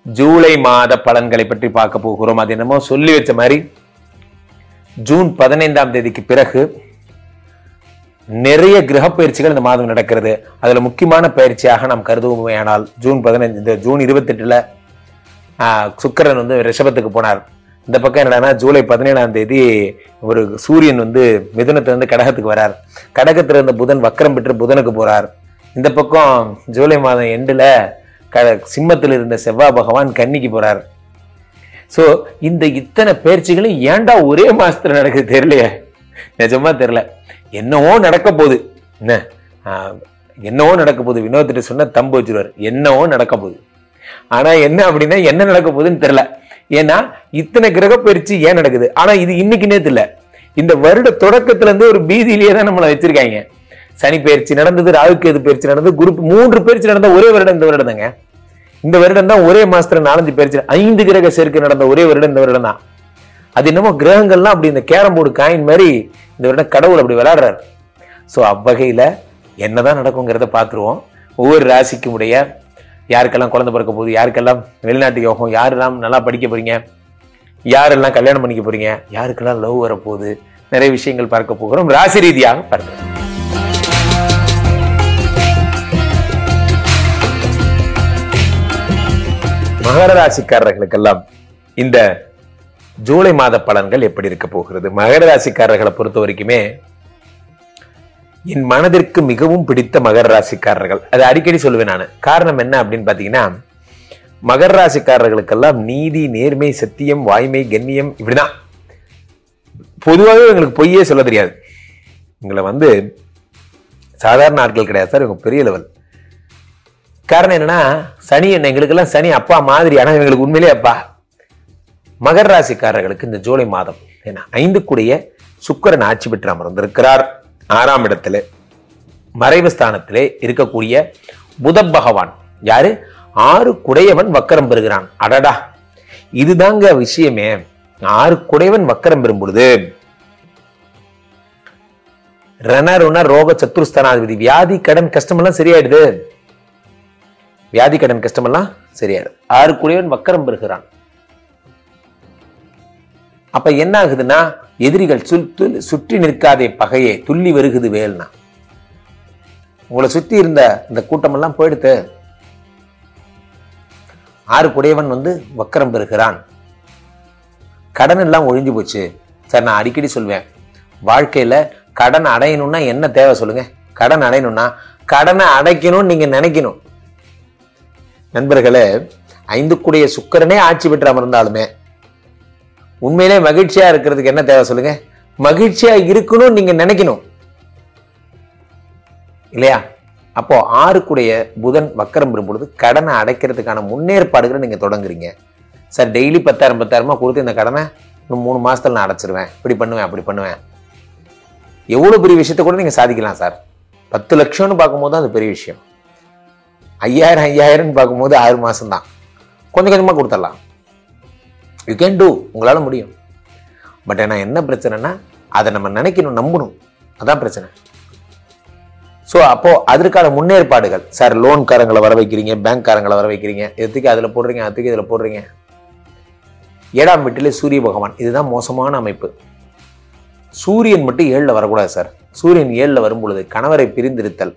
ஜூலை மாத பலன்களை பற்றி பார்க்க போகிறோம். அது என்னமோ சொல்லி வச்ச மாதிரி ஜூன் 15ஆம் தேதிக்கு பிறகு நிறைய கிரக பயிற்சிகள் இந்த மாதம் நடக்கிறது. அதுல முக்கியமான பயிற்சியாக நாம் கருதுவோமே ஆனால் ஜூன் 28 சுக்கிரன் வந்து ரிஷபத்துக்கு போனார். இந்த பக்கம் என்னன்னா ஜூலை 17ஆம் தேதி ஒரு சூரியன் வந்து மிதுனத்திலிருந்து கடகத்துக்கு வரார். கடகத்துல இருந்த புதன் வக்கரம் பெற்று புதனுக்கு போறார். இந்த பக்கம் ஜூலை மாதம் எண்டுல சிம்மத்தில் இருந்த செவ்வாய் பகவான் கன்னிக்கு போறார். சோ இந்த இத்தனை பயிற்சிகளும் ஏன்டா ஒரே மாசத்துல நடக்குது தெரியலையே, நிஜமா தெரியல. என்னவோ நடக்க போகுது, என்னவோ நடக்க போகுது. வினோத்திட்ட சொன்ன தம்பு வச்சிருவார், என்னவோ நடக்க போகுது. ஆனா என்ன அப்படின்னா என்ன நடக்க போகுதுன்னு தெரியல. ஏன்னா இத்தனை கிரக பயிற்சி ஏன் நடக்குது? ஆனா இது இன்னைக்கு நேத்து இல்ல, இந்த வருட தொடக்கத்துல இருந்து ஒரு பீதியிலேயே தான் நம்மளை வச்சிருக்காங்க. சனி பயிற்சி நடந்தது, ராகு கேது பயிற்சி நடந்தது, குரு 3 பயிற்சி நடந்த ஒரே வருடம் இந்த வருடம் தாங்க. இந்த வருடம் தான் ஒரே மாசத்துல 4-5 பயிற்சி, 5 கிரக சேர்க்கை நடந்த ஒரே வருடம் இந்த வருடம் தான். அது என்னமோ கிரகங்கள்லாம் அப்படி இந்த கேரம் போர்டு காயின் மாதிரி இந்த வருடம் கடவுள் அப்படி விளையாடுறாரு. சோ அவ்வகையில என்னதான் நடக்குங்கிறத பார்த்துருவோம். ஒவ்வொரு ராசிக்கும் உடைய யாருக்கெல்லாம் குழந்தை பிறக்க போகுது, யாருக்கெல்லாம் வெளிநாட்டு யோகம், யாரெல்லாம் நல்லா படிக்க போறீங்க, யாரெல்லாம் கல்யாணம் பண்ணிக்க போறீங்க, யாருக்கெல்லாம் லவ் வரப்போகுது, நிறைய விஷயங்கள் பார்க்க போகிறோம். ராசி ரீதியாக பார்க்கிறோம். மகர ராசிக்காரர்களுக்கெல்லாம் இந்த ஜூலை மாத பலன்கள் எப்படி இருக்க போகிறது? மகர ராசிக்காரர்களை பொறுத்த வரைக்குமே என் மனதிற்கு மிகவும் பிடித்த மகர ராசிக்காரர்கள், அதை அடிக்கடி சொல்லுவேன் நான். காரணம் என்ன அப்படின்னு பாத்தீங்கன்னா, மகர ராசிக்காரர்களுக்கெல்லாம் நீதி, நேர்மை, சத்தியம், வாய்மை, கண்ணியம் இப்படிதான். பொதுவாகவே எங்களுக்கு பொய்யே சொல்ல தெரியாது. எங்களை வந்து சாதாரண ஆட்கள் கிடையாது சார், இவங்க பெரிய லெவல். காரணம் என்னன்னா, சனி என்ன எங்களுக்கெல்லாம் சனி அப்பா மாதிரி, ஆனா இவங்களுக்கு உண்மையிலே அப்பா. மகர ராசிக்காரர்களுக்கு இந்த ஜூலை மாதம் ஏன்னா 5 கூடிய சுக்கிரன் ஆட்சி பெற்று அமர்ந்திருக்கிறார். 6ஆம் இடத்துல மறைவு ஸ்தானத்திலே இருக்கக்கூடிய புத பகவான் யாரு 6 குடையவன் வக்கரம் பெறுகிறான். அடடா, இதுதாங்க விஷயமே. 6 குடையவன் வக்கரம் பெறும் பொழுது ரணருண ரோக சத்துருஸ்தானாதிபதி, வியாதி கடன் கஷ்டம் எல்லாம் சரியாயிடுது. வியாதி கடன் கஷ்டம் எல்லாம் சரியாயிடுது. 6 குடையவன் வக்கரம் பெறுகிறான். அப்ப என்ன ஆகுதுன்னா, எதிரிகள் சுற்றி நிற்காதே பகையே துள்ளி வருகுது வேல்னா. உங்களை சுத்தி இருந்த இந்த கூட்டம் எல்லாம் போயிடுத்து. 6 குடையவன் வந்து வக்கரம் பெறுகிறான். கடன் எல்லாம் ஒழிஞ்சு போச்சு சார். நான் அடிக்கடி சொல்வேன், வாழ்க்கையில கடன் அடையணும்னா என்ன தேவை சொல்லுங்க? கடன் அடையணும்னா கடனை அடைக்கணும்னு நீங்க நினைக்கணும். நண்பர்களே, 5 கூடிய சுக்கிரனே ஆட்சி பெற்று அமர்ந்தாலுமே உண்மையிலே மகிழ்ச்சியா இருக்கிறதுக்கு என்ன தேவை சொல்லுங்க? மகிழ்ச்சியா இருக்கணும்னு நீங்க நினைக்கணும் இல்லையா? அப்போ 6 கூடிய புதன் வக்கரம் பெறும் பொழுது கடனை அடைக்கிறதுக்கான முன்னேற்பாடுகளை நீங்க தொடங்குறீங்க. சார் டெய்லி 10,000 கொடுத்து இந்த கடனை இன்னும் 3 மாசத்துல நான் அடைச்சிருவேன், இப்படி பண்ணுவேன், அப்படி பண்ணுவேன். எவ்வளவு பெரிய விஷயத்த கூட நீங்க சாதிக்கலாம் சார். 10 லட்சம்னு பார்க்கும்போது அது பெரிய விஷயம். 5,000 பார்க்கும்போது 6 மாசம் தான். கொஞ்சம் கொஞ்சமா கொடுத்துடலாம். யூ கேன் டூ, உங்களால முடியும். பட் ஏன்னா என்ன பிரச்சனைனா, அதை நம்ம நினைக்கணும், நம்பணும். அதான் பிரச்சனை. ஸோ அப்போ அதற்கான முன்னேற்பாடுகள் சார். லோன்காரங்களை வர வைக்கிறீங்க, பேங்க்காரங்களை வர வைக்கிறீங்க, எதுக்கு அதுல போடுறீங்க, அதுக்கு இதுல போடுறீங்க. 7ஆம் வீட்டிலே சூரிய பகவான், இதுதான் மோசமான அமைப்பு. சூரியன் மட்டும் 7ல் வரக்கூடாது சார். சூரியன் 7ல் வரும் பொழுது கணவரை பிரிந்திருத்தல்,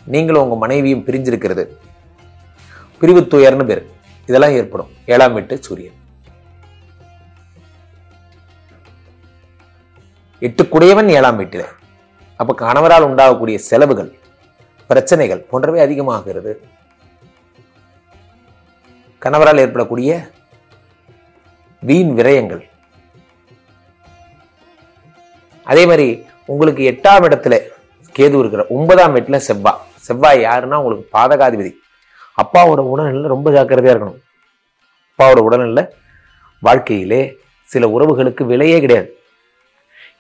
நீங்களும் உங்க மனைவியும் பிரிஞ்சிருக்கிறது, பிரிவு துயர்னு பேர், இதெல்லாம் ஏற்படும். 7ஆம் வீட்டு சூரியன் 8 குடையவன் 7ஆம் வீட்டில். அப்ப கணவரால் உண்டாகக்கூடிய செலவுகள், பிரச்சனைகள் போன்றவை அதிகமாகிறது. கணவரால் ஏற்படக்கூடிய வீண் விரயங்கள். அதே மாதிரி உங்களுக்கு 8ஆம் இடத்துல கேது இருக்கிற, 9ஆம் வீட்டுல செவ்வாய். செவ்வாய் யாருன்னா உங்களுக்கு பாதகாதிபதி. அப்பாவோட உடல்நிலை ரொம்ப ஜாக்கிரதையா இருக்கணும். அப்பாவோட உடல்நிலை வாழ்க்கையிலே சில உறவுகளுக்கு விலையே கிடையாது.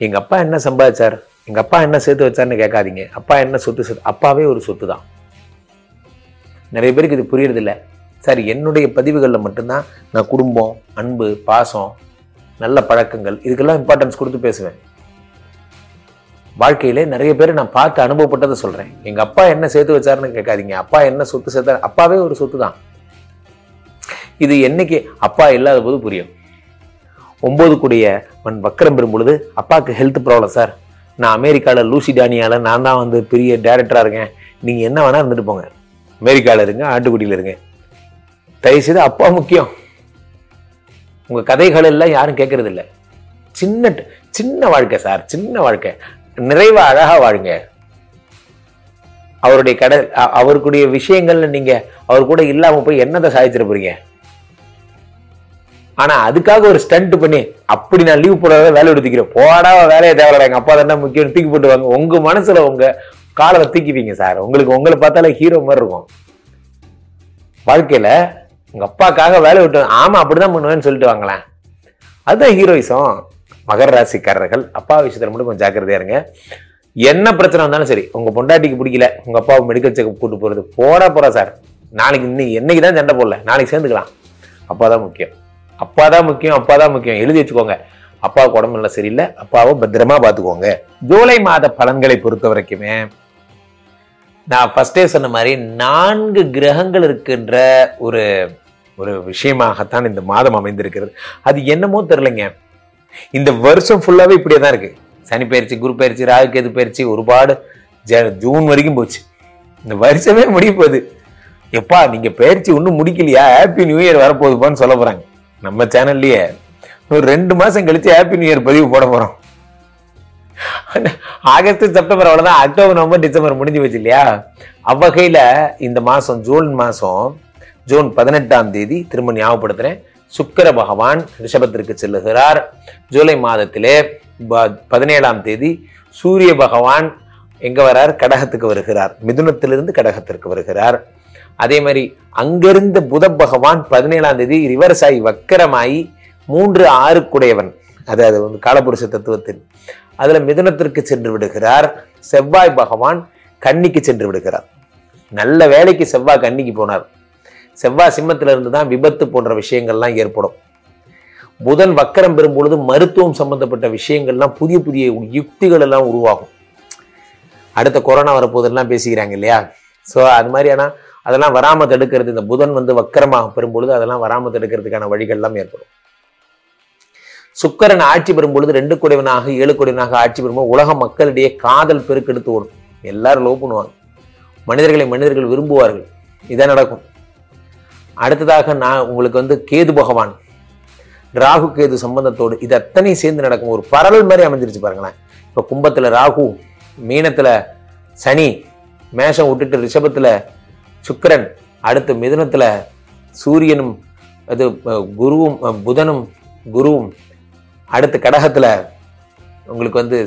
எங்க அப்பா என்ன சம்பாதிச்சார், எங்க அப்பா என்ன சேர்த்து வச்சார்னு கேட்காதீங்க. அப்பா என்ன சொத்து, அப்பாவே ஒரு சொத்து தான். நிறைய பேருக்கு இது புரியறது இல்லை சார். என்னுடைய பதிவுகளில் மட்டும்தான் நான் குடும்பம், அன்பு, பாசம், நல்ல பழக்கங்கள் இதுக்கெல்லாம் இம்பார்ட்டன்ஸ் கொடுத்து பேசுவேன். வாழ்க்கையிலே நிறைய பேர் நான் பார்த்து அனுபவப்பட்டதை சொல்றேன். எங்க அப்பா என்ன சேர்த்து வச்சாருன்னு கேட்காதீங்க. அப்பா என்ன சொத்து சேர்த்தாரு, அப்பாவே ஒரு சொத்து தான். இது என்னைக்கு அப்பா இல்லாத போது புரியும். 9 கூடிய வக்கரம் பெறும் பொழுது அப்பாவுக்கு ஹெல்த் ப்ராப்ளம் சார், நான் அமெரிக்காவில் லூசிடானியால நான் தான் வந்து பெரிய டைரக்டரா இருக்கேன், நீங்க என்ன வேணா இருந்துட்டு போங்க, அமெரிக்காவில் இருங்க, ஆட்டுக்குடியில் இருங்க, தயவுசெய்து அப்பா முக்கியம். உங்க கதைகள் எல்லாம் யாரும் கேட்கறது இல்லை. சின்ன சின்ன வாழ்க்கை சார், சின்ன வாழ்க்கை, நிறைவா அழகா வாழுங்க. அவருடைய அவருடைய விஷயங்கள்ல நீங்க அவர் கூட இல்லாம போய் என்னதை சாதிச்சிட போறீங்க? ஆனா அதுக்காக ஒரு ஸ்டண்ட் பண்ணி அப்படி நான் லீவ் போடாத வேலை எடுத்துக்கிறேன், போடா வேலையை தேவையில்ல, எங்க அப்பா தானே முக்கியம் தூக்கி போட்டுவாங்க. உங்க மனசுல உங்க காலை தூக்கிப்பீங்க சார். உங்களை பார்த்தாலே ஹீரோ மாதிரி இருக்கும். வாழ்க்கையில உங்க அப்பாக்காக வேலை விட்டு ஆமா அப்படிதான் பண்ணுவேன்னு சொல்லிட்டு வாங்களேன், அதுதான் ஹீரோயிசம். மகர ராசிக்காரர்கள் அப்பா விஷயத்துல மட்டும் கொஞ்சம் ஜாக்கிரதையா இருங்க. என்ன பிரச்சனை வந்தாலும் சரி, உங்க பொண்டாட்டிக்கு பிடிக்கல, உங்க அப்பாவை மெடிக்கல் செக்அப் கூட்டு போறது, போறா சார், நாளைக்கு என்னைக்குதான் சண்டை போடல, நாளைக்கு சேர்ந்துக்கலாம். அப்பாதான் முக்கியம், அப்பாதான் முக்கியம், அப்பாதான் முக்கியம். எழுதி வச்சுக்கோங்க. அப்பாவுக்கு உடம்பு நல்லா சரியில்லை, அப்பாவை பத்திரமா பாத்துக்கோங்க. ஜூலை மாத பலன்களை பொறுத்த வரைக்குமே நான் ஃபர்ஸ்டே சொன்ன மாதிரி 4 கிரகங்கள் இருக்கின்ற ஒரு ஒரு விஷயமாகத்தான் இந்த மாதம் அமைந்திருக்கிறது. அது என்னமோ தெரியலைங்க, இந்த வருஷம் ஃபுல்லாவே இப்படியே தான் இருக்கு. சனி பயிற்சி, குரு பயிற்சி, ராகு கேது பயிற்சி, ஒருபாடு ஜூன் வரைக்கும் போச்சு. இந்த வருஷமே முடிய போகுது. எப்பா நீங்க பயிற்சி ஒன்றும் முடிக்கலையா, ஹாப்பி நியூ இயர் வரப்போகுதுப்பான்னு சொல்ல போறாங்க. நம்ம சேனல்லையே ஒரு 2 மாசம் கழிச்சு ஹாப்பி நியூ இயர் பதிவு போட போறோம். ஆகஸ்ட், செப்டம்பர் அவ்வளவுதான், அக்டோபர், நவம்பர், டிசம்பர் முடிஞ்சு வச்சு இல்லையா? அவ்வகையில இந்த மாசம் ஜூன் 18ஆம் தேதி திரும்ப ஞாபகப்படுத்துறேன், சுக்கிர பகவான் ரிஷபத்திற்கு செல்லுகிறார். ஜூலை மாதத்திலே 17ஆம் தேதி சூரிய பகவான் எங்க வர்றார்? கடகத்துக்கு வருகிறார். மிதுனத்திலிருந்து கடகத்திற்கு வருகிறார். அதே மாதிரி அங்கிருந்து புத பகவான் 17ஆம் தேதி ரிவர்ஸ் ஆகி வக்கரமாயி 3-6 குடையவன், அதாவது வந்து காலபுருஷ தத்துவத்தில் அதுல மிதுனத்திற்கு சென்று விடுகிறார். செவ்வாய் பகவான் கன்னிக்கு சென்று விடுகிறார். நல்ல வேலைக்கு செவ்வாய் கன்னிக்கு போனார். செவ்வாய் சிம்மத்தில இருந்து தான் விபத்து போன்ற விஷயங்கள்லாம் ஏற்படும். புதன் வக்கரம் பெறும் பொழுது மருத்துவம் சம்பந்தப்பட்ட விஷயங்கள்லாம் புதிய புதிய யுக்திகள் எல்லாம் உருவாகும். அடுத்த கொரோனா வரப்போதெல்லாம் பேசிக்கிறாங்க இல்லையா? ஸோ அது மாதிரியான அதெல்லாம் வராம தடுக்கிறது, இந்த புதன் வந்து வக்கரமாக பெறும் பொழுது அதெல்லாம் வராம தடுக்கிறதுக்கான வழிகள்லாம் ஏற்படும். சுக்கிரன் ஆட்சி பெறும் பொழுது 2 குடைவனாக 7 குடைவனாக ஆட்சி பெறும்போது உலக மக்களிடையே காதல் பெருக்கெடுத்து ஓடும். எல்லாரும் லவ் பண்ணுவாங்க, மனிதர்கள் விரும்புவார்கள், இதான் நடக்கும். அடுத்ததாக நான் உங்களுக்கு வந்து கேது பகவான் ராகு கேது சம்பந்தத்தோடு இது அத்தனை சேர்ந்து நடக்கும். ஒரு பரவல் மாதிரி அமைஞ்சிருச்சு பாருங்களேன். இப்ப கும்பத்துல ராகு, மீனத்துல சனி, மேஷம் விட்டுட்டு ரிஷபத்துல சுக்கிரன், அடுத்து மிதுனத்துல சூரியனும் அது குருவும் புதனும் குருவும், அடுத்து கடகத்துல உங்களுக்கு வந்து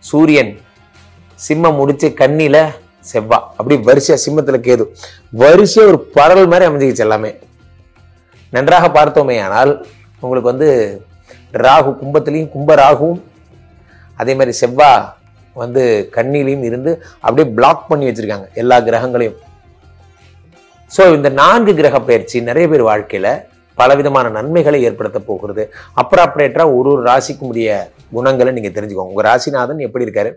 சூரியன், சிம்மம் முடிச்சு கன்னியில செவ்வா, அப்படி வரிசையா சிம்மத்துல கேது, வரிசையா ஒரு பரவல் மாதிரி அமைஞ்சிக்கிச்சு எல்லாமே. நன்றாக பார்த்தோமே ஆனால் உங்களுக்கு வந்து ராகு கும்பத்திலையும் கும்ப ராகுவும், அதே மாதிரி செவ்வா வந்து கன்னிலையும் இருந்து அப்படியே பிளாக் பண்ணி வச்சிருக்காங்க எல்லா கிரகங்களையும். ஸோ இந்த 4 கிரக பயிற்சி நிறைய பேர் வாழ்க்கையில பலவிதமான நன்மைகளை ஏற்படுத்த போகிறது. அப்ராப்ரேட்டரா ஒரு ராசிக்கும் உரிய குணங்களை நீங்க தெரிஞ்சுக்கோங்க. உங்க ராசிநாதன் எப்படி இருக்காரு,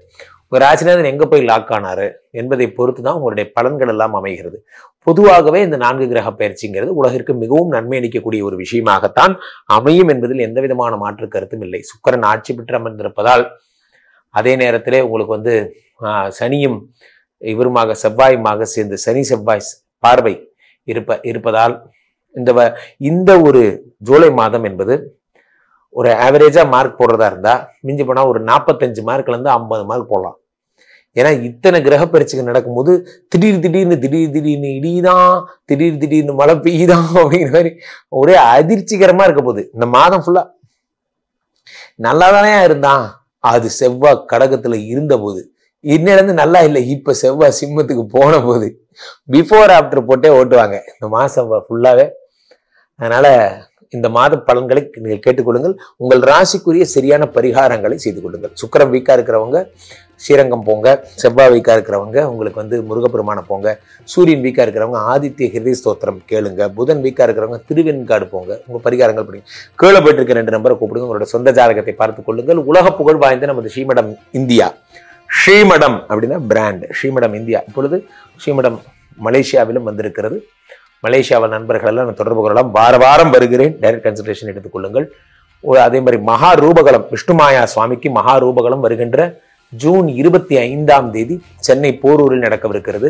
உங்க ராசிநாதன் எங்க போய் லாக் ஆனாரு என்பதை பொறுத்து தான் உங்களுடைய பலன்கள் எல்லாம் அமைகிறது. பொதுவாகவே இந்த 4 கிரக பயிற்சிங்கிறது உலகிற்கு மிகவும் நன்மை அளிக்கக்கூடிய ஒரு விஷயமாகத்தான் அமையும் என்பதில் எந்த விதமான மாற்று கருத்தும் இல்லை. சுக்கிரன் ஆட்சி பெற்று அமர்ந்திருப்பதால், அதே நேரத்திலே உங்களுக்கு வந்து சனியும் இவருமாக செவ்வாயுமாக சேர்ந்து சனி செவ்வாய் பார்வை இருப்பதால் இந்த ஒரு ஜூலை மாதம் என்பது ஒரு ஆவரேஜா மார்க் போடுறதா இருந்தா மிஞ்சி போனா ஒரு 45 மார்க்ல இருந்து 50 மார்க் போடலாம். ஏன்னா இத்தனை கிரக பயிற்சிகள் நடக்கும்போது திடீர்னு இடிதான், திடீர்னு மழை பெய்யுதான் அப்படிங்கிற மாதிரி ஒரே அதிர்ச்சிகரமா இருக்க போகுது. இந்த மாதம் ஃபுல்லா நல்லாதானே இருந்தான், அது செவ்வாய் கடகத்துல இருந்த போது, இன்னிலிருந்து நல்லா இல்லை, இப்ப செவ்வாய் சிம்மத்துக்கு போன போது பிஃபோர் ஆஃப்டர் போட்டே ஓட்டுவாங்க இந்த மாசம் ஃபுல்லாவே. அதனால இந்த மாத பலன்களை நீங்கள் கேட்டுக்கொள்ளுங்கள். உங்கள் ராசிக்குரிய சரியான பரிகாரங்களை செய்து கொள்ளுங்கள். சுக்கிரன் வீக்கா இருக்கிறவங்க ஸ்ரீரங்கம் போங்க, செவ்வாய் வீக்கா இருக்கிறவங்க உங்களுக்கு வந்து முருகப்பெருமான போங்க, சூரியன் வீக்கா இருக்கிறவங்க ஆதித்ய ஹிருதய ஸ்தோத்திரம் கேளுங்க, புதன் வீக்கா இருக்கிறவங்க திருவெண்காடு போங்க, உங்க பரிகாரங்கள் படிங்க. கீழே போயிட்டு இருக்க 2 நம்பரை கூப்பிடுங்க, உங்களோட சொந்த ஜாதகத்தை பார்த்துக் கொள்ளுங்கள். உலக புகழ் வாய்ந்த நமது ஸ்ரீமடம் இந்தியா, ஸ்ரீமடம் அப்படின்னா பிராண்ட், ஸ்ரீமடம் இந்தியா இப்பொழுது ஸ்ரீமடம் மலேசியாவிலும் வந்திருக்கிறது. மலேசியாவில் நண்பர்கள் எல்லாம் நான் தொடர்பு கொள்ளலாம். வார வாரம் வருகிறேன். டைரக்ட் கன்சல்டேஷன் எடுத்துக்கொள்ளுங்கள். அதே மாதிரி மகா ரூபகலம் விஷ்ணுமாயா சுவாமிக்கு மகா ரூபகலம் வருகின்ற ஜூன் 25ஆம் தேதி சென்னை போரூரில் நடக்கவிருக்கிறது.